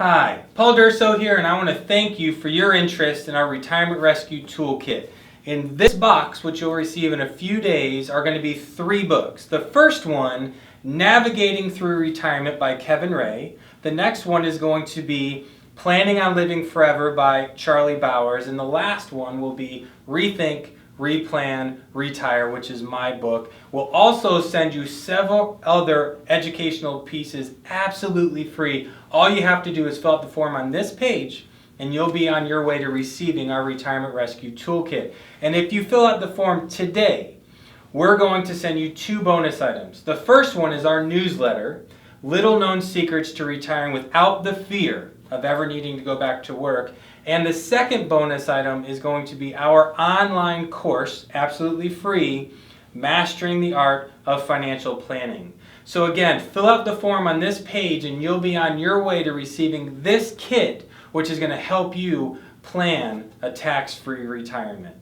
Hi, Paul Durso here, and I want to thank you for your interest in our Retirement Rescue Toolkit. In this box, which you'll receive in a few days, are going to be 3 books. The first one, Navigating Through Retirement by Kevin Ray. The next one is going to be Planning on Living Forever by Charlie Bowers. And the last one will be Rethink, Replan, Retire, which is my book. We'll also send you several other educational pieces absolutely free. All you have to do is fill out the form on this page and you'll be on your way to receiving our Retirement Rescue Toolkit. And if you fill out the form today, we're going to send you 2 bonus items. The first one is our newsletter, Little Known Secrets to Retiring Without the Fear of Ever Needing to Go Back to Work. And the second bonus item is going to be our online course, absolutely free, Mastering the Art of Financial Planning. So again, fill out the form on this page and you'll be on your way to receiving this kit, which is going to help you plan a tax-free retirement.